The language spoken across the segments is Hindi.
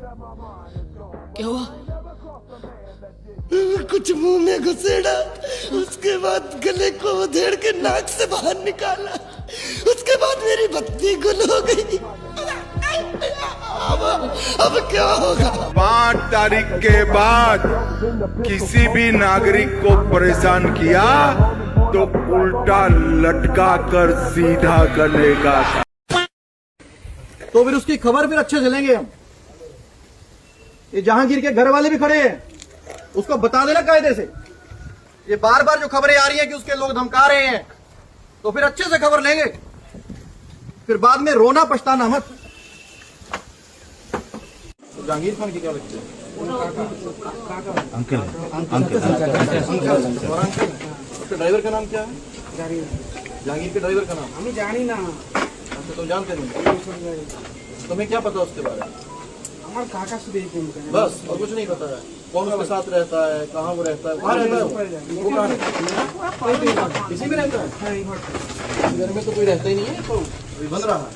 क्या हुआ? कुछ मुंह में घुसेड़ा, उसके बाद गले को उधेड़ के नाक से बाहर निकाला, उसके बाद मेरी बत्ती गुल हो गई। अब क्या होगा? 5 तारीख के बाद किसी भी नागरिक को परेशान किया तो उल्टा लटका कर सीधा करने का। तो फिर उसकी खबर फिर अच्छे से लेंगे हम। ये जहांगीर के घर वाले भी खड़े हैं, उसको बता देना कायदे से। ये बार बार जो खबरें आ रही हैं कि उसके लोग धमका रहे हैं, तो फिर अच्छे से खबर लेंगे, फिर बाद में रोना पछताना मत। जहांगीर खान की क्या लगती है? अंकल उसके ड्राइवर का नाम क्या है? जहांगीर के ड्राइवर का नाम हम जानी ना। अच्छा, तुम जानते नहीं? तुम्हें क्या पता उसके बारे में? हमारे काका से बस, और कुछ नहीं पता है? कौन उसके साथ रहता है, कहाँ वो रहता है, कहाँ रहता है वो कहाँ रहता है? इसी में रहता है? घर में तो कोई रहता ही नहीं है, तो बन रहा है।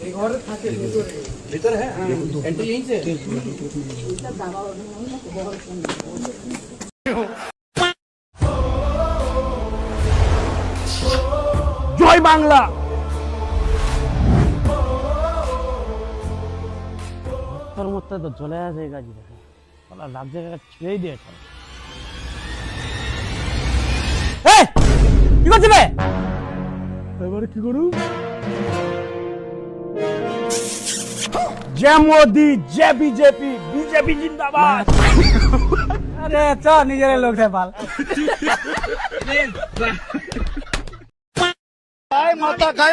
एक और भीतर है, एंट्री यहीं से। জয় বাংলা। তোর মধ্যে তো চলে আসে এই কাজে, রাত জায়গা ছেড়েই দিয়ে কি করছে বে? এবারে কি করু? जय मोदी, जय बीजेपी, बीजेपी जिंदाबाद। अरे चल निजे लोग थे बाल। गाय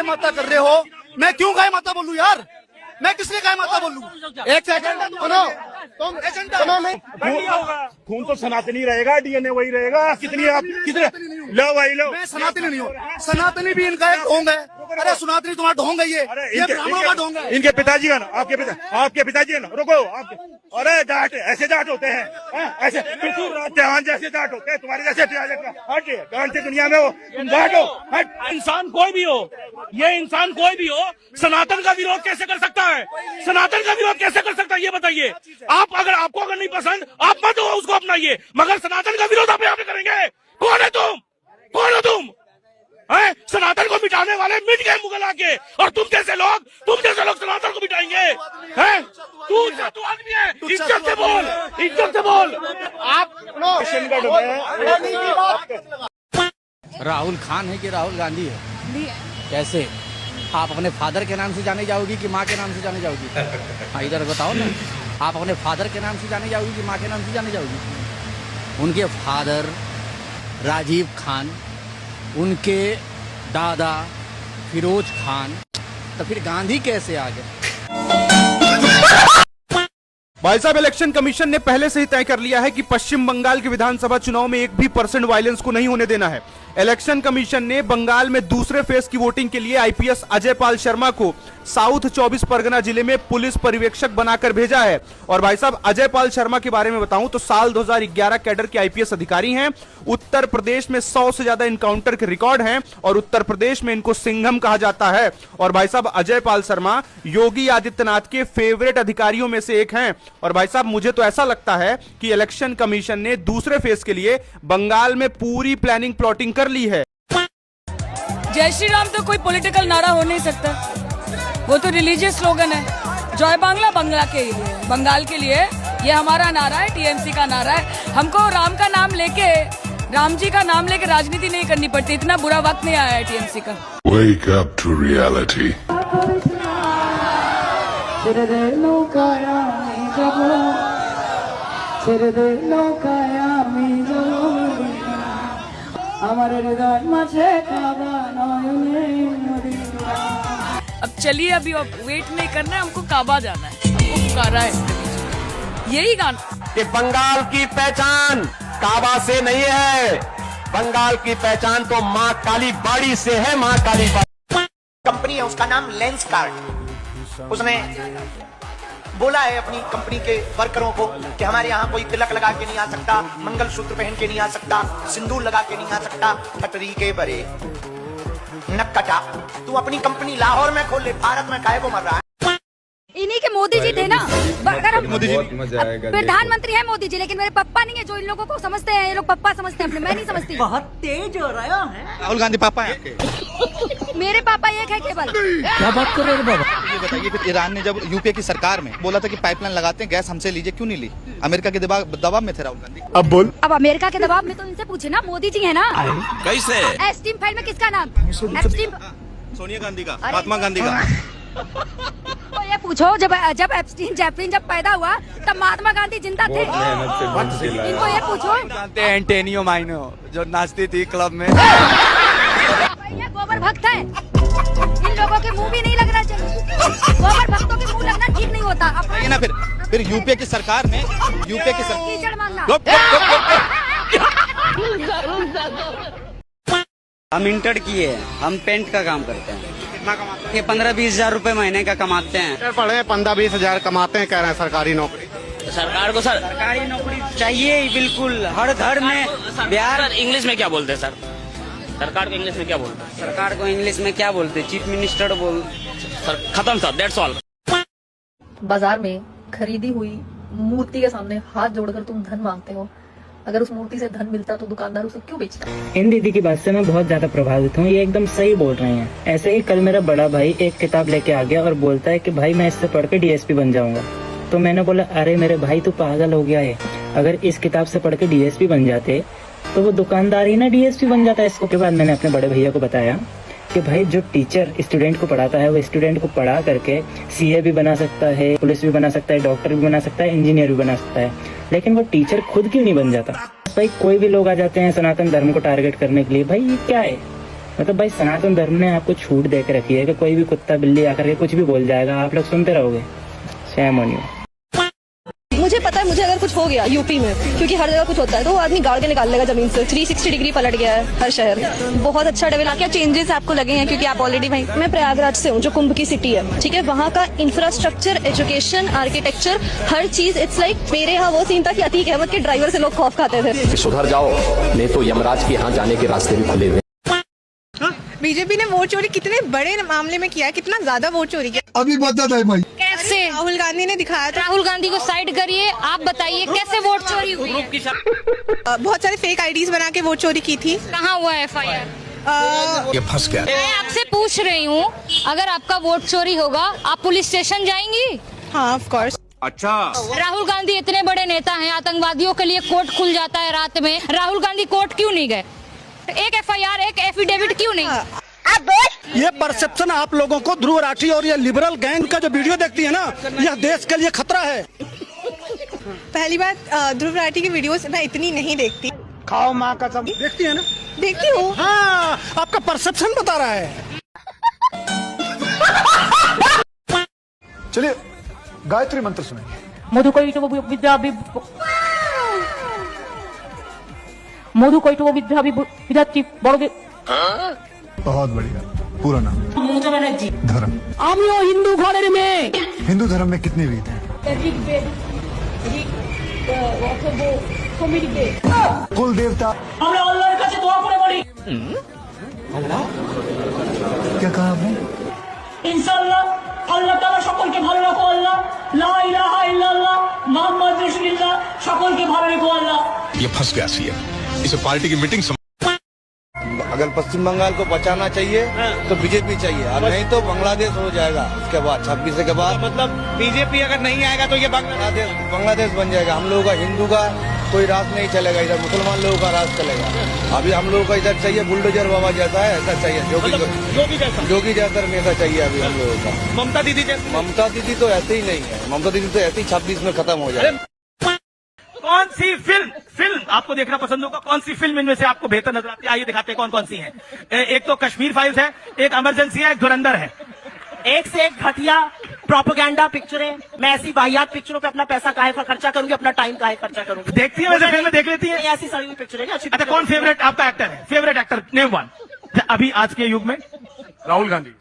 माता कर रहे हो? मैं क्यों गाय माता बोलूं यार? मैं किसलिए गाय माता बोलूं? एक सेकंड सुनो, तुम एजेंडा खून तो सनातनी रहेगा, डीएनए वही रहेगा। कितनी आप कितने लो भाई लो। मैं सनातनी नहीं हूँ। सनातनी भी इनका एक ढोंग है। अरे सनातनी तुम्हारा ढोंग है, ये ब्राह्मणों का ढोंग है। इनके पिताजी का ना, आपके पिताजी है ना। रुको, आपके अरे जाट ऐसे जाट होते हैं, ऐसे चौहान जैसे जाट होते हैं, तुम्हारे जैसे हट से दुनिया में हो जाट हो। हट, इंसान कोई भी हो, ये इंसान कोई भी हो, सनातन का विरोध कैसे कर सकता है? सनातन का विरोध कैसे कर सकता है ये बताइए। आपको अगर नहीं पसंद, आप मत हो उसको अपनाइए, मगर सनातन का विरोध आप यहाँ पे करेंगे। कौन है तुम? कौन हो तुम? है सनातन को मिटाने वाले मिट गए मुगल आके, और तुम जैसे लोग सनातन को मिटाएंगे? हैं? तू आदमी है, इज्जत से बोल, इज्जत से बोल। आप राहुल खान है कि राहुल गांधी है? कैसे? आप अपने फादर के नाम से जाने जाओगी कि माँ के नाम से जाने जाओगी? हाँ इधर बताओ ना। आप अपने फादर के नाम से जाने जाओगी कि माँ के नाम से जाने जाओगी? उनके फादर राजीव खान, उनके दादा फिरोज खान, तो फिर गांधी कैसे आ गए? भाई साहब, इलेक्शन कमीशन ने पहले से ही तय कर लिया है कि पश्चिम बंगाल के विधानसभा चुनाव में 1% वायलेंस को नहीं होने देना है। इलेक्शन कमीशन ने बंगाल में दूसरे फेज की वोटिंग के लिए आईपीएस अजय पाल शर्मा को साउथ 24 परगना जिले में पुलिस पर्यवेक्षक बनाकर भेजा है। और भाई साहब, अजय पाल शर्मा के बारे में बताऊं तो साल 2011 कैडर के आईपीएस अधिकारी हैं। उत्तर प्रदेश में 100 से ज्यादा इनकाउंटर के रिकॉर्ड हैं और उत्तर प्रदेश में इनको सिंघम कहा जाता है। और भाई साहब, अजय पाल शर्मा योगी आदित्यनाथ के फेवरेट अधिकारियों में से एक हैं। और भाई साहब, मुझे तो ऐसा लगता है कि इलेक्शन कमीशन ने दूसरे फेज के लिए बंगाल में पूरी प्लानिंग प्लॉटिंग कर ली है। जय श्री राम तो कोई पॉलिटिकल नारा हो नहीं सकता, वो तो रिलीजियस स्लोगन है। जय बांग्ला बंगला के लिए, बंगाल के लिए, ये हमारा नारा है, टीएमसी का नारा है। हमको राम का नाम लेके, राम जी का नाम लेके राजनीति नहीं करनी पड़ती। इतना बुरा वक्त नहीं आया है टीएमसी का। Wake up to reality. अब चलिए, अभी वेट नहीं करना है, हमको काबा जाना है, हमको पुकारा है। यही गाना कि बंगाल की पहचान काबा से नहीं है, बंगाल की पहचान तो माँ काली बाड़ी से है। माँ काली बाड़ी कंपनी है, उसका नाम लेंस कार्ड। उसने बोला है अपनी कंपनी के वर्करों को कि हमारे यहाँ कोई तिलक लगा के नहीं आ सकता, मंगलसूत्र पहन के नहीं आ सकता, सिंदूर लगा के नहीं आ सकता। खटरी के बरे नक्कटा, तू अपनी कंपनी लाहौर में खोल ले, भारत में काहे को मर रहा है? इन्हीं के मोदी जी थे ना, अगर हम मोदी जी प्रधानमंत्री है मोदी जी, लेकिन मेरे पापा नहीं है जो इन लोगों को समझते हैं। ये लोग पापा समझते हैं अपने, मैं नहीं समझती। बहुत तेज हो रहा है। राहुल गांधी पापा है आपके? मेरे पापा एक है केवल। क्या बात कर रहे हैं बाबा? ये बताइए, फिर ईरान ने जब यूपीए की सरकार में बोला था कि पाइपलाइन लगाते हैं, गैस हमसे लीजिए, क्यों नहीं ली? अमेरिका के दबाव में थे राहुल गांधी। अब बोल। अब अमेरिका के दबाव में तो इनसे पूछे ना, मोदी जी है ना। कैसे? एस्टीम फाइल में किसका नाम? एस्टीम सोनिया गांधी का, महात्मा गांधी का। तो ये पूछो, जब एप्स्टीन जेफरीन जब पैदा हुआ तब महात्मा गांधी जिंदा थे? इनको ये पूछो। जानते हैं एंटेनियो माइनो जो नाचती थी क्लब में? ये गोबर भक्त है, इन लोगों के मुंह भी नहीं लगना चाहिए। गोबर भक्तों के मुंह लगना ठीक नहीं होता। बताइए ना, फिर यूपीए की सरकार में, यूपीए की सरकार, कीचड़ मांगना। हम इंटर किए हैं, हम पेंट का काम करते हैं। कितना कमाते हैं? ये 15-20 हजार रूपए महीने का कमाते हैं। पढ़े 15-20 हजार कमाते हैं, कह रहे हैं सरकारी नौकरी। सरकार को सरकारी नौकरी चाहिए ही, बिल्कुल हर घर में। बिहार इंग्लिश में क्या बोलते हैं सर? सरकार को इंग्लिश में क्या बोलते हैं? सरकार को इंग्लिश में क्या बोलते? चीफ मिनिस्टर बोल। सर खत्म सर, दैट्स ऑल। बाजार में खरीदी हुई मूर्ति के सामने हाथ जोड़कर तुम धन मांगते हो। अगर उस मूर्ति से धन मिलता तो दुकानदार उसे क्यों बेचता? इन दीदी की बात से मैं बहुत ज्यादा प्रभावित हूँ, ये एकदम सही बोल रहे हैं। ऐसे ही कल मेरा बड़ा भाई एक किताब लेके आ गया और बोलता है कि भाई मैं इससे पढ़ के डीएसपी बन जाऊंगा। तो मैंने बोला अरे मेरे भाई तू पागल हो गया है, अगर इस किताब से पढ़ के डीएसपी बन जाते तो वो दुकानदार ही ना डीएसपी बन जाता है। इसके बाद मैंने अपने बड़े भैया को बताया कि भाई जो टीचर स्टूडेंट को पढ़ाता है वो स्टूडेंट को पढ़ा करके सीए भी बना सकता है, पुलिस भी बना सकता है, डॉक्टर भी बना सकता है, इंजीनियर भी बना सकता है, लेकिन वो टीचर खुद क्यों नहीं बन जाता? भाई कोई भी लोग आ जाते हैं सनातन धर्म को टारगेट करने के लिए। भाई ये क्या है? मतलब भाई सनातन धर्म ने आपको छूट दे के रखी है कि कोई भी कुत्ता बिल्ली आकर के कुछ भी बोल जाएगा, आप लोग सुनते रहोगे। Sham on you. मुझे पता है, मुझे अगर कुछ हो गया यूपी में, क्योंकि हर जगह कुछ होता है, तो वो आदमी गाड़ के निकाल लेगा जमीन से। 360 डिग्री पलट गया है हर शहर। बहुत अच्छा डेवलप। क्या चेंजेस आपको लगे हैं? क्योंकि आप ऑलरेडी भाई, मैं प्रयागराज से हूँ जो कुंभ की सिटी है, ठीक है। वहाँ का इंफ्रास्ट्रक्चर, एजुकेशन, आर्किटेक्चर, हर चीज इट्स लाइक। मेरे यहाँ वो सीन था कि अतीक अहमद के ड्राइवर से लोग खौफ खाते थे। सुधर जाओ, नहीं तो यमराज के यहाँ जाने के रास्ते भी खुले हुए। बीजेपी ने वोट चोरी कितने बड़े मामले में किया है, कितना ज्यादा वोट चोरी किया अभी बता दे भाई। कैसे? राहुल गांधी ने दिखाया था। राहुल गांधी को साइड करिए, आप बताइए कैसे वोट चोरी हुई है? बहुत सारे फेक आईडीज बना के वोट चोरी की थी। कहाँ हुआ FIR? ये फंस गया। मैं आपसे पूछ रही हूँ, अगर आपका वोट चोरी होगा आप पुलिस स्टेशन जाएंगी? हाँ ऑफ कोर्स। अच्छा, राहुल गांधी इतने बड़े नेता हैं, आतंकवादियों के लिए कोर्ट खुल जाता है रात में, राहुल गांधी कोर्ट क्यों नहीं गए? एक FIR, एक एफिडेविट क्यों नहीं? ये परसेप्शन आप लोगों को ध्रुव राठी और ये लिबरल गैंग का जो वीडियो देखती है ना, यह देश के लिए खतरा है। पहली बात, ध्रुव राठी की वीडियोस मैं इतनी नहीं देखती। खाओ माँ कसम। देखती है ना? देखती हूँ। हाँ, आपका परसेप्शन बता रहा है। चलिए गायत्री मंत्र सुनेंगे। बहुत बढ़िया। पूरा नाम? धर्म। हिंदू घरेर में। हिंदू धर्म में कितने वेद हैं? कुल देवता। क्या कहा आपने? আল্লাহ তাআলা সকলকে ভালো রাখো আল্লাহ, লা ইলাহা ইল্লাল্লাহ মুহাম্মদ রাসূলুল্লাহ সকলকে ভালো রেখো আল্লাহ। ये फंस गया सीएम। इसे पार्टी की मीटिंग अगर पश्चिम बंगाल को बचाना चाहिए तो बीजेपी चाहिए, और नहीं तो बांग्लादेश हो जाएगा उसके बाद 26 के बाद। मतलब बीजेपी अगर नहीं आएगा तो ये बांग्लादेश बन जाएगा। हम लोगों का हिंदू का कोई राज नहीं चलेगा, इधर मुसलमान लोगों का राज चलेगा। अभी हम लोगों का इधर चाहिए बुलडोजर बाबा जैसा है, ऐसा चाहिए जोगी जैसा नेता चाहिए अभी हम लोगों का। ममता दीदी तो ऐसे ही नहीं है। ममता दीदी तो ऐसे ही 26 में खत्म हो जाए। कौन सी फिल्म आपको देखना पसंद होगा? कौन सी फिल्म इनमें से आपको बेहतर नजर आती है? आइए दिखाते हैं कौन कौन सी है। एक तो कश्मीर फाइल्स है, एक इमरजेंसी है, एक धुरंधर है। एक से एक घटिया प्रोपेगेंडा पिक्चरें। मैं ऐसी वाहियात पिक्चरों पे अपना पैसा काहे खर्चा करूंगी, अपना टाइम काहे खर्चा करूंगी? देखती है वैसे फिल्में देख लेती है? ऐसी सड़ी हुई पिक्चरें अच्छी। अच्छा, कौन फेवरेट आपका एक्टर है? फेवरेट एक्टर नेम वन अभी आज के युग में? राहुल गांधी।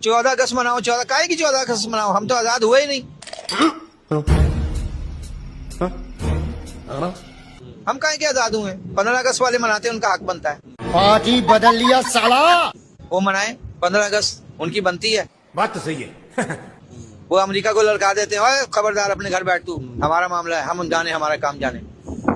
14 अगस्त मनाओ, 14 काहे की 14 अगस्त मनाओ, हम तो आजाद हुए ही नहीं। हम काहे के आजाद हुए? 15 अगस्त वाले मनाते हैं, उनका हक बनता है। पार्टी बदल लिया साला। वो मनाए 15 अगस्त, उनकी बनती है। बात तो सही है। वो अमेरिका को लड़का देते हैं, ओए खबरदार अपने घर बैठ, तू हमारा मामला है, हम जाने, हमारा काम जाने।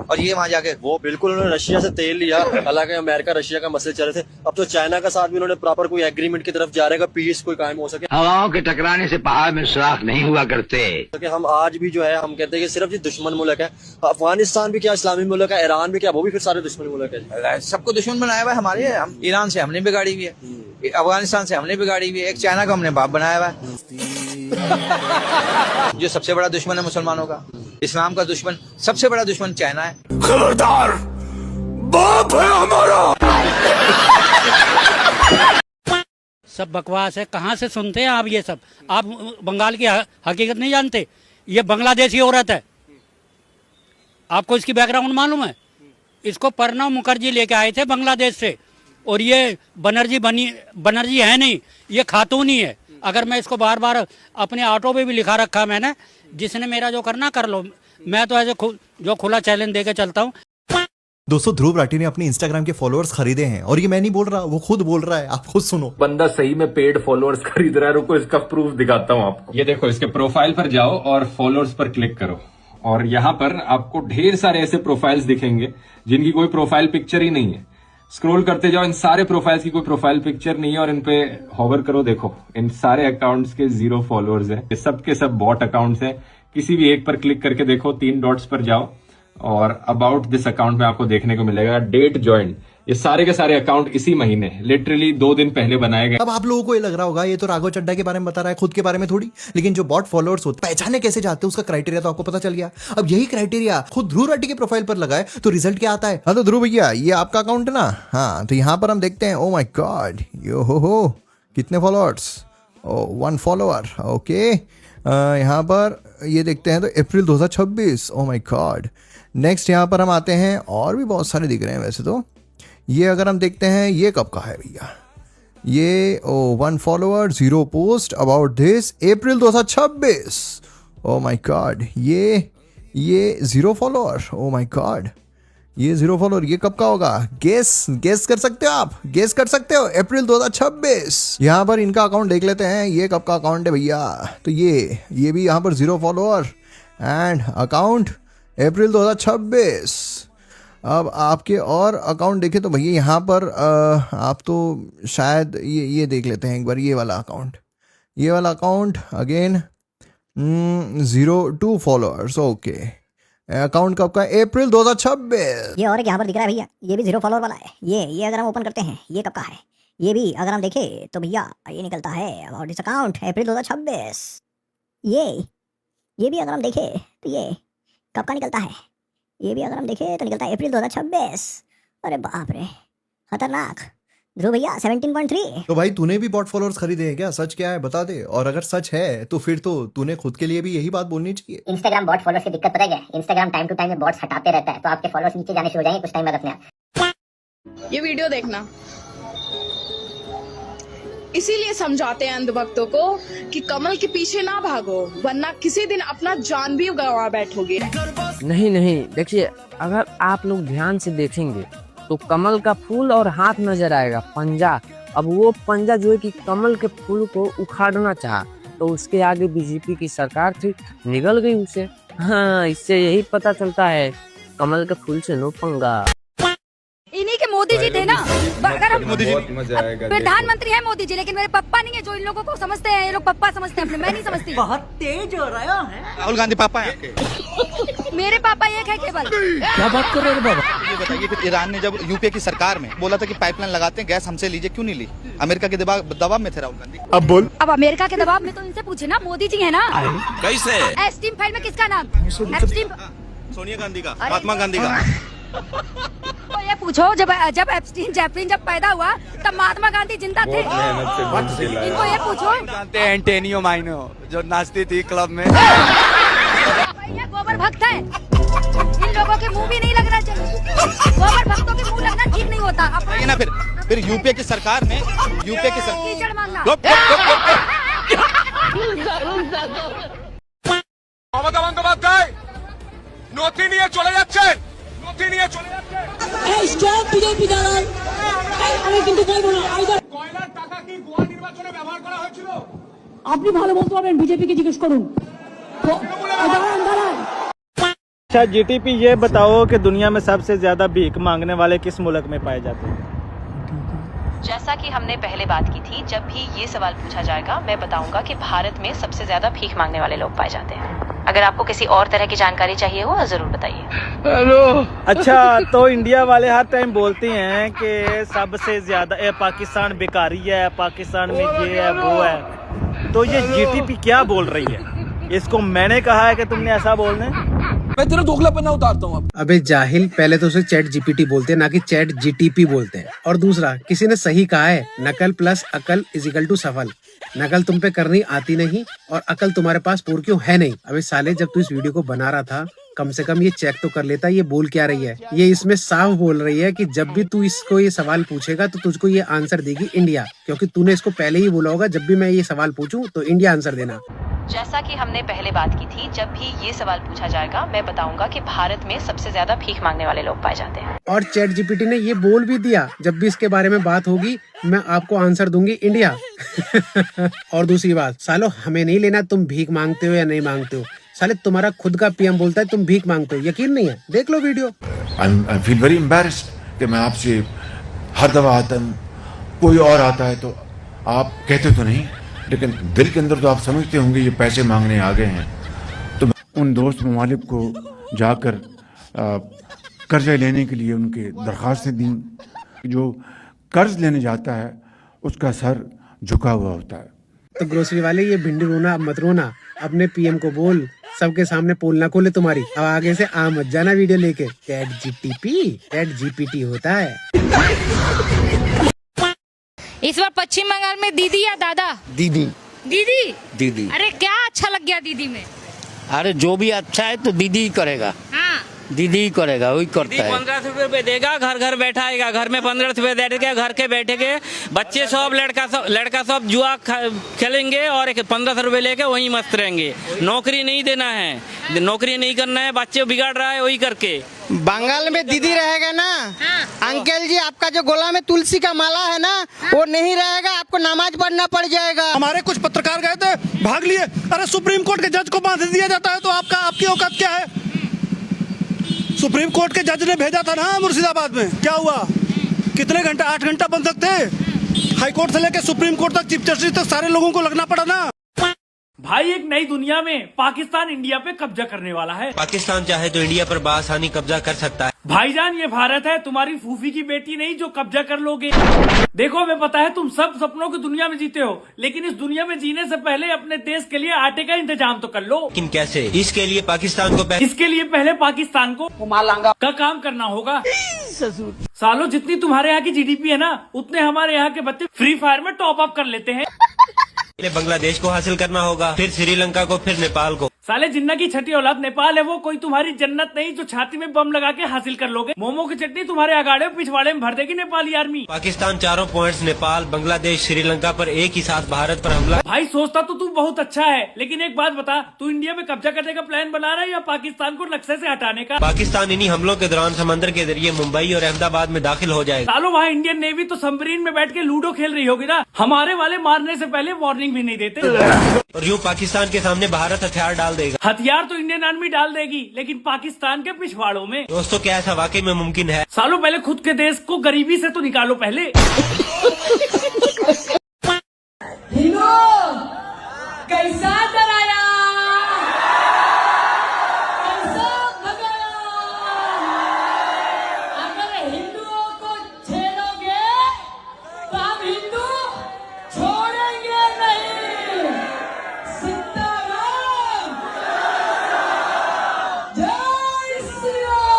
और ये वहां जाके वो बिल्कुल उन्होंने रशिया से तेल लिया, हालांकि अमेरिका रशिया का मसले चल रहे थे। अब तो चाइना का साथ भी उन्होंने प्रॉपर कोई एग्रीमेंट की तरफ जा रहे, पीस कोई कायम हो सके। हवाओं के टकराने से पहाड़ में सुराख नहीं हुआ करते। कि हम आज भी जो है हम कहते हैं कि सिर्फ ये दुश्मन मुल्क है। अफगानिस्तान भी क्या इस्लामी मुल्क है, ईरान भी क्या, वो भी फिर सारे दुश्मन मुल्क है। सबको दुश्मन बनाया हुआ है हमारे। हम ईरान से हमने बिगाड़ी हुई है, अफगानिस्तान से हमने बिगाड़ी हुई है, एक चाइना को हमने बाप बनाया हुआ है। जो सबसे बड़ा दुश्मन है मुसलमानों का, इस्लाम का दुश्मन, सबसे बड़ा दुश्मन चाइना है। खबरदार, बाप है हमारा। सब बकवास है, कहाँ से सुनते हैं आप ये सब? आप बंगाल की हकीकत नहीं जानते। ये बांग्लादेशी औरत है, आपको इसकी बैकग्राउंड मालूम है? इसको प्रणब मुखर्जी लेके आए थे बांग्लादेश से, और ये बनर्जी है नहीं, ये खातून ही है। अगर मैं इसको बार बार अपने ऑटो पे भी लिखा रखा मैंने, जिसने मेरा जो करना कर लो, मैं तो ऐसे जो खुला चैलेंज देके चलता हूँ। दोस्तों, ध्रुव राठी ने अपनी इंस्टाग्राम के फॉलोअर्स खरीदे हैं, और ये मैं नहीं बोल रहा, वो खुद बोल रहा है, आप खुद सुनो। बंदा सही में पेड फॉलोअर्स खरीद रहा है। रुको इसका प्रूफ दिखाता हूँ आपको। ये देखो, इसके प्रोफाइल पर जाओ और फॉलोअर्स पर क्लिक करो, और यहाँ पर आपको ढेर सारे ऐसे प्रोफाइल्स दिखेंगे जिनकी कोई प्रोफाइल पिक्चर ही नहीं है। स्क्रॉल करते जाओ, इन सारे प्रोफाइल्स की कोई प्रोफाइल पिक्चर नहीं है, और इन पे हॉवर करो, देखो इन सारे अकाउंट्स के 0 फॉलोअर्स है। ये सब के सब बॉट अकाउंट्स है। किसी भी एक पर क्लिक करके देखो, 3 डॉट्स पर जाओ, और अबाउट दिस अकाउंट में आपको देखने को मिलेगा डेट ज्वाइन। ये सारे के सारे अकाउंट इसी महीने लिटरली 2 दिन पहले बनाए गए। अब आप लोगों को ये लग रहा होगा ये तो राघव चड्ढा के बारे में बता रहा है, खुद के बारे में थोड़ी। लेकिन जो बॉट फॉलोअर्स होते पहचाने कैसे जाते हैं, उसका क्राइटेरिया तो आपको पता चल गया। अब यही क्राइटेरिया खुद ध्रुव राठी के प्रोफाइल पर लगाए तो रिजल्ट क्या आता है? हाँ तो ध्रुव भैया, ये आपका अकाउंट है ना? हाँ, तो यहाँ पर हम देखते हैं, ओ माई गॉड, यो हो कितने फॉलोअर्स? 1 फॉलोअर। ओके, यहाँ पर ये देखते हैं तो अप्रैल 2026। ओ माई गॉड। नेक्स्ट यहाँ पर हम आते हैं, और भी बहुत सारे दिख रहे हैं वैसे तो। ये अगर हम देखते हैं, ये कब का है भैया? ये 1 follower 0 post about this April 2026। Oh my God, ये 0 फॉलोअर। ओ माय गॉड, ये 0 फॉलोअर, ये कब का होगा? गेस कर सकते हो आप? गेस कर सकते हो? अप्रैल 2026। यहाँ पर इनका अकाउंट देख लेते हैं, ये कब का अकाउंट है भैया? तो ये भी यहाँ पर 0 फॉलोअर एंड अकाउंट अप्रैल 2026। अब आपके और अकाउंट देखें तो भैया यहाँ पर आप तो शायद ये देख लेते हैं एक बार, ये वाला account again 02 followers. Okay, account कब का? अप्रैल 2026। ये और एक यहाँ पर दिख रहा है भैया, ये भी 0 फॉलोअर वाला है। ये अगर हम ओपन करते हैं, ये कब का है? ये भी अगर हम देखें तो भैया ये निकलता है अबाउट दिस अकाउंट अप्रैल 2026। ये भी अगर हम देखें तो ये कब का निकलता है? ये भी अगर हम देखें तो निकलता है अप्रैल 2026। अरे बाप रे, खतरनाक। ध्रुव भैया 17.3। तो भाई तूने भी बॉट फॉलोअर्स खरीदे हैं क्या? सच क्या है बता दे, और अगर सच है तो फिर तो तूने खुद के लिए भी यही बात बोलनी चाहिए। इंस्टाग्राम बॉट फॉलोअर्स की दिक्कत पता है क्या? इंस्टाग्राम टाइम टू टाइम में बॉट्स हटाते रहता है, तो आपके फॉलोअर्स नीचे जाने शुरू हो जाएंगे कुछ टाइम बाद अपने आप। ये वीडियो देखना, इसीलिए समझाते हैं अंधभक्तों को कि कमल के पीछे ना भागो, वरना किसी दिन अपना जान भी गंवा बैठोगे। नहीं, देखिए, अगर आप लोग ध्यान से देखेंगे तो कमल का फूल और हाथ नजर आएगा, पंजा। अब वो पंजा जो है कि कमल के फूल को उखाड़ना चाहा, तो उसके आगे बीजेपी की सरकार थी, निगल गई उसे। हाँ, इससे यही पता चलता है कमल के फूल से नो पंगा। इन्हीं के मोदी जी थे ना, अगर हम प्रधानमंत्री है मोदी जी, लेकिन मेरे पप्पा नहीं है जो इन लोगों को समझते हैं। ये लोग पप्पा समझते हैं अपने, मैं नहीं समझती। बहुत तेज हो रहा है। राहुल गांधी पापा है आपके? मेरे पापा एक है केवल। क्या बात कर रहे हैं बाबा? ये बताइए, फिर ईरान ने जब यूपीए की सरकार में बोला था कि पाइपलाइन लगाते हैं, गैस हमसे लीजिए, क्यों नहीं ली? अमेरिका के दबाव में थे राहुल गांधी। अब बोल। अब अमेरिका के दबाव में तो इनसे पूछे ना, मोदी जी है ना। कैसे? एस्टीम फाइल में किसका नाम? एस्टीम सोनिया गांधी का, महात्मा गांधी का। तो ये पूछो, जब एप्स्टीन जेफरीन जब पैदा हुआ तब महात्मा गांधी जिंदा थे? इनको ये पूछो। जानते हैं एंटेनियो माइनो जो नाचती थी क्लब में? ये गोबर भक्त है, इन लोगों के मुंह भी नहीं लगना चाहिए। गोबर भक्तों के मुंह लगना ठीक नहीं होता। ना फिर फिर यूपीए की सरकार ने মমতা বন্দ্যোপাধ্যায় নথি নিয়ে চলে যাচ্ছেন, নথি নিয়ে চলে যাচ্ছেন। কয়লার টাকা কি গোয়া নির্বাচনে ব্যবহার করা হয়েছিল? আপনি ভালো বলতে পারবেন, বিজেপি কে জিজ্ঞেস করুন। अच्छा जीटीपी ये बताओ कि दुनिया में सबसे ज्यादा भीख मांगने वाले किस मुल्क में पाए जाते हैं? जैसा कि हमने पहले बात की थी, जब भी ये सवाल पूछा जाएगा मैं बताऊंगा कि भारत में सबसे ज्यादा भीख मांगने वाले लोग पाए जाते हैं। अगर आपको किसी और तरह की जानकारी चाहिए हो जरूर बताइए। अच्छा तो इंडिया वाले हर टाइम बोलते हैं कि सबसे ज्यादा पाकिस्तान बेकारी है, पाकिस्तान में ये है वो है, तो ये जीटीपी क्या बोल रही है? इसको मैंने कहा है कि तुमने ऐसा बोलने? मैं तेरा दोगलापना उतारता हूँ। अबे जाहिल, पहले तो उसे चैट जीपीटी बोलते हैं, ना कि चैट जीटीपी बोलते हैं। और दूसरा, किसी ने सही कहा है, नकल प्लस अकल इजिकल टू सफल। नकल तुम पे करनी आती नहीं और अकल तुम्हारे पास पूरी क्यों है नहीं। अबे साले, जब तू इस वीडियो को बना रहा था कम से कम ये चेक तो कर लेता ये बोल क्या रही है। ये इसमें साफ बोल रही है कि जब भी तू इसको ये सवाल पूछेगा तो तुझको ये आंसर देगी इंडिया, क्योंकि तूने इसको पहले ही बोला होगा जब भी मैं ये सवाल पूछूं तो इंडिया आंसर देना। जैसा कि हमने पहले बात की थी, जब भी ये सवाल पूछा जाएगा मैं बताऊंगा कि भारत में सबसे ज्यादा भीख मांगने वाले लोग पाए जाते हैं। और चैट जीपीटी ने ये बोल भी दिया, जब भी इसके बारे में बात होगी मैं आपको आंसर दूंगी इंडिया। और दूसरी बात, सालो हमें नहीं लेना तुम भीख मांगते हो या नहीं मांगते हो। साले तुम्हारा खुद का पीएम बोलता है तुम भीख मांगते हो। यकीन नहीं है? देख लो video. I feel very embarrassed कि मैं आपसे हर दफा आता हूँ, कोई और आता है तो आप कहते तो नहीं, लेकिन दिल के अंदर तो आप समझते होंगे ये पैसे मांगने आ गए हैं। तो उन दोस्त ममालिक को जाकर कर्जे लेने के लिए उनके दरख्वास्तें दी। जो कर्ज लेने जाता है उसका सर झुका हुआ होता है। तो ग्रोसरी वाले, ये भिंडी रोना अब मत रोना, अपने पीएम को बोल सबके सामने पोल ना खोले तुम्हारी। अब आगे से आ मत जाना वीडियो लेके। चैट जीपीटी होता है। इस बार पश्चिम बंगाल में दीदी या दादा? दीदी दीदी। दीदी। अरे क्या अच्छा लग गया दीदी में? अरे जो भी अच्छा है तो दीदी ही करेगा। हाँ। दीदी ही करेगा, वही करता है। 15 रुपए देगा, घर घर बैठाएगा, घर में 15 रुपए देगा, घर के बैठे के बच्चे सब लड़का सब जुआ खेलेंगे और 1500 रुपए लेके वहीं मस्त रहेंगे। नौकरी नहीं देना है, नौकरी नहीं करना है, बच्चे बिगाड़ रहा है वही करके। बंगाल में दीदी रहेगा ना। हाँ। अंकल जी, आपका जो गोला में तुलसी का माला है ना, वो नहीं रहेगा, आपको नमाज पढ़ना पड़ जाएगा। हमारे कुछ पत्रकार गए थे, भाग लिए। अरे सुप्रीम कोर्ट के जज को बांध दिया जाता है तो आपकी औकात क्या है? सुप्रीम कोर्ट के जज ने भेजा था ना मुर्शिदाबाद में, क्या हुआ? कितने घंटा? 8 घंटा बन सकते हैं। हाई कोर्ट से लेकर सुप्रीम कोर्ट तक, चीफ जस्टिस तक सारे लोगों को लगना पड़ा ना। भाई एक नई दुनिया में पाकिस्तान इंडिया पे कब्जा करने वाला है। पाकिस्तान चाहे तो इंडिया पर बासानी कब्जा कर सकता है। भाईजान, ये भारत है, तुम्हारी फूफी की बेटी नहीं जो कब्जा कर लोगे। देखो, हमें पता है तुम सब सपनों की दुनिया में जीते हो, लेकिन इस दुनिया में जीने से पहले अपने देश के लिए आटे का इंतजाम तो कर लो। लेकिन कैसे? इसके लिए पाकिस्तान को पहले पाकिस्तान को मालांगा का काम करना होगा। सालों, जितनी तुम्हारे यहाँ की जीडीपी है ना, उतने हमारे यहाँ के बच्चे फ्री फायर में टॉप अप कर लेते हैं। बांग्लादेश को हासिल करना होगा, फिर श्रीलंका को, फिर नेपाल को। साले, जिन्ना की छठी औलाद नेपाल है, वो कोई तुम्हारी जन्नत नहीं जो छाती में बम लगा के हासिल कर लोगे। मोमो की चटनी तुम्हारे अगाड़े पिछवाड़े में भर देगी नेपाली आर्मी। पाकिस्तान 4 पॉइंट्स नेपाल, बांग्लादेश, श्रीलंका पर एक ही साथ भारत पर हमला। भाई सोचता तो तू बहुत अच्छा है, लेकिन एक बात बता, तू इंडिया में कब्जा करने का प्लान बना रहा है या पाकिस्तान को नक्शे से हटाने का? पाकिस्तान इन्हीं हमलों के दौरान समंदर के जरिए मुंबई और अहमदाबाद में दाखिल हो जाएगा। सालों, वहाँ इंडियन नेवी तो सबमरीन में बैठ के लूडो खेल रही होगी ना। हमारे वाले मारने से पहले वार्निंग भी नहीं देते। और यूँ पाकिस्तान के सामने भारत हथियार डाल देगा। हथियार तो इंडियन आर्मी डाल देगी, लेकिन पाकिस्तान के पिछवाड़ों में। दोस्तों, क्या ऐसा वाकई में मुमकिन है? सालों, पहले खुद के देश को गरीबी से तो निकालो पहले। कैसा डराया, कैसा भगाया। अगर हिंदुओं को छेड़ोगे तो हम हिंदू छोड़ेंगे नहीं। सीताराम, जय श्री राम।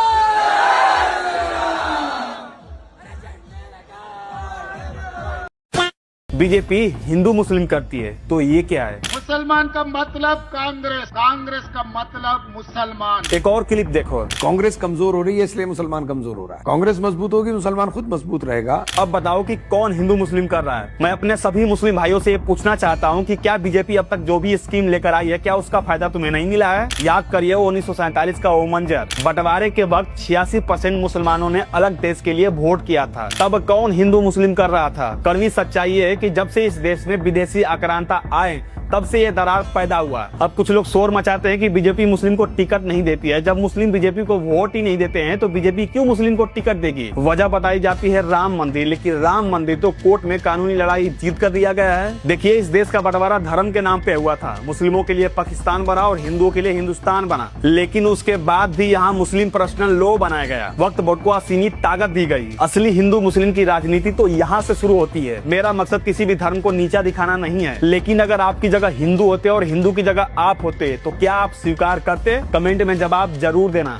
बीजेपी हिंदू मुस्लिम करती है, तो ये क्या है? मुसलमान का मतलब कांग्रेस, कांग्रेस का मतलब मुसलमान। एक और क्लिप देखो। कांग्रेस कमजोर हो रही है इसलिए मुसलमान कमजोर हो रहा है। कांग्रेस मजबूत होगी मुसलमान खुद मजबूत रहेगा। अब बताओ कि कौन हिंदू मुस्लिम कर रहा है। मैं अपने सभी मुस्लिम भाइयों से ये पूछना चाहता हूँ कि क्या बीजेपी अब तक जो भी स्कीम लेकर आई है, क्या उसका फायदा तुम्हें नहीं मिला है? याद करिए 1947 का ओ मंजर, बंटवारे के वक्त 86% मुसलमानों ने अलग देश के लिए वोट किया था। तब कौन हिंदू मुस्लिम कर रहा था? कड़वी सच्चाई है कि जब से इस देश में विदेशी आक्रांता आए तब से ये दरार पैदा हुआ। अब कुछ लोग शोर मचाते हैं कि बीजेपी मुस्लिम को टिकट नहीं देती है। जब मुस्लिम बीजेपी को वोट ही नहीं देते हैं तो बीजेपी क्यों मुस्लिम को टिकट देगी? वजह बताई जाती है राम मंदिर, लेकिन राम मंदिर तो कोर्ट में कानूनी लड़ाई जीत कर दिया गया है। देखिए, इस देश का बंटवारा धर्म के नाम पे हुआ था। मुस्लिमों के लिए पाकिस्तान बना और हिंदुओं के लिए हिंदुस्तान बना, लेकिन उसके बाद भी यहाँ मुस्लिम पर्सनल लॉ बनाया गया। वक्त बटुआ सीमित ताकत दी गई। असली हिंदू मुस्लिम की राजनीति तो यहाँ से शुरू होती है। मेरा मकसद किसी भी धर्म को नीचा दिखाना नहीं है, लेकिन अगर आपकी जगह हिंदू होते और हिंदू की जगह आप होते तो क्या आप स्वीकार करते? कमेंट में जवाब जरूर देना।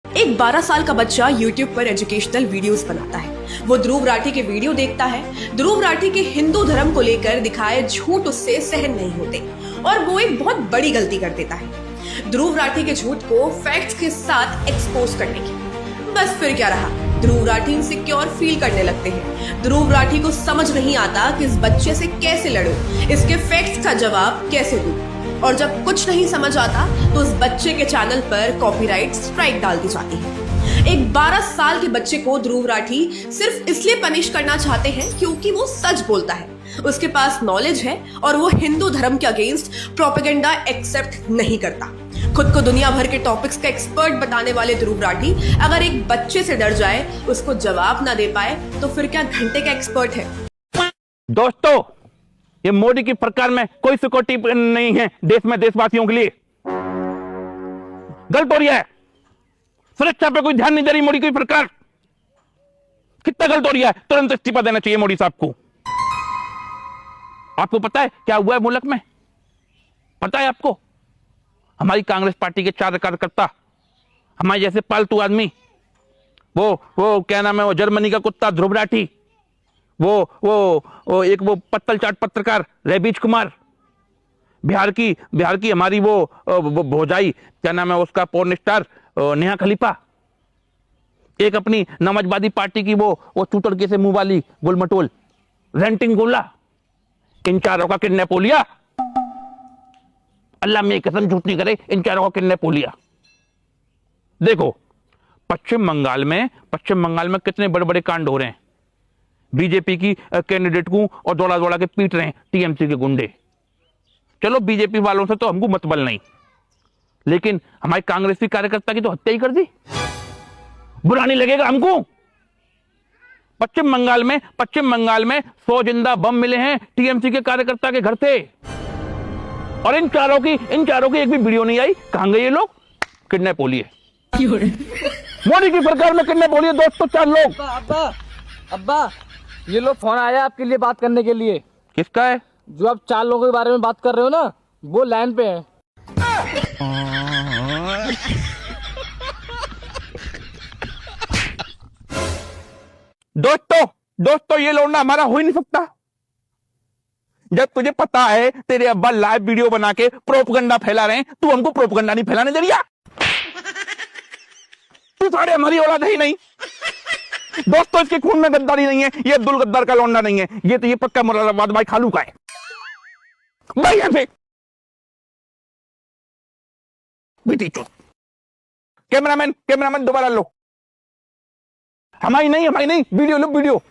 एक 12 साल का बच्चा YouTube पर एजुकेशनल वीडियोस बनाता है। वो ध्रुव राठी के वीडियो देखता है। ध्रुव राठी के हिंदू धर्म को लेकर दिखाए झूठ उससे सहन नहीं होते और वो एक बहुत बड़ी गलती कर देता है, ध्रुव राठी के झूठ को फैक्ट्स के साथ एक्सपोज करने की। बस फिर क्या रहा, ध्रुव राठी इनसिक्योर फील करने लगते हैं। ध्रुव राठी को समझ नहीं आता कि इस बच्चे से कैसे लड़ूं, इसके फैक्ट्स का जवाब कैसे दूं। और जब कुछ नहीं समझ आता तो उस बच्चे के चैनल पर कॉपीराइट स्ट्राइक डाल दी जाती है। एक 12 साल के बच्चे को ध्रुव राठी सिर्फ इसलिए पनिश करना चाहते हैं क्योंकि वो सच बोलता है, उसके पास नॉलेज है और वो हिंदू धर्म के अगेंस्ट प्रोपेगेंडा एक्सेप्ट नहीं करता। खुद को दुनिया भर के टॉपिक्स का एक्सपर्ट बताने वाले ध्रुव राठी अगर एक बच्चे से डर जाए, उसको जवाब ना दे पाए तो फिर क्या घंटे का एक्सपर्ट है? दोस्तों, ये मोदी की सरकार में कोई सिक्योरिटी नहीं है देश में देशवासियों के लिए। गलत हो रही है, सुरक्षा पे कोई ध्यान नहीं दे रही मोदी की सरकार। कितना गलत हो रही है, तुरंत इस्तीफा देना चाहिए मोदी साहब को। आपको पता है क्या हुआ है मुल्क में? पता है आपको? हमारी कांग्रेस पार्टी के 4 कार्यकर्ता, हमारे जैसे पालतू आदमी, वो क्या नाम है, वो जर्मनी का कुत्ता ध्रुव राठी, वो एक वो पत्तल चाट पत्रकार रैबीज कुमार, बिहार की हमारी वो भोजाई, क्या नाम है उसका, पोर्न स्टार नेहा खलीफा, एक अपनी नमाजवादी पार्टी की वो चूतड़के से मुंह वाली गुलमटोल रेंटिंग गोला। इन चारों का किडनैप हो लिया। अल्लाह में कसम झूठ नहीं करे, इन चारों का किडनैप हो लिया। देखो पश्चिम बंगाल में कितने बड़े बड़े कांड हो रहे हैं। बीजेपी की कैंडिडेट को और दौड़ा के पीट रहे हैं टीएमसी के गुंडे। चलो बीजेपी वालों से तो हमको मतबल नहीं, लेकिन हमारे कांग्रेसी कार्यकर्ता की तो हत्या ही कर दी। बुरा नहीं लगेगा हमको? पश्चिम बंगाल में 100 जिंदा बम मिले हैं टीएमसी के कार्यकर्ता के घर से, और इन चारों की एक भी वीडियो नहीं आई। कहां गए ये लोग? किडनैप हो लिए। मोदी की सरकार में किडनैप हो लिए दोस्तों 4 लोग। अब्बा ये लोग फोन आया आपके लिए बात करने के लिए। किसका है? जो आप 4 लोगों के बारे में बात कर रहे हो ना, वो लाइन पे है। दोस्तों ये लौंडा हमारा हो ही नहीं सकता। जब तुझे पता है तेरे अब्बा लाइव वीडियो बना के प्रोपगंडा फैला रहे हैं, तू हमको प्रोपगंडा नहीं फैलाने दे रहा। तू सारे हमारी औलाद है ही नहीं। दोस्तों इसके खून में गद्दारी नहीं है, ये अब्दुल गद्दार का लौंडा नहीं है, ये पक्का मुरादाबाद भाई खालू का है भाई। ऐसे बेटी चो, कैमरामैन दोबारा लो। हमारी नहीं वीडियो लो वीडियो।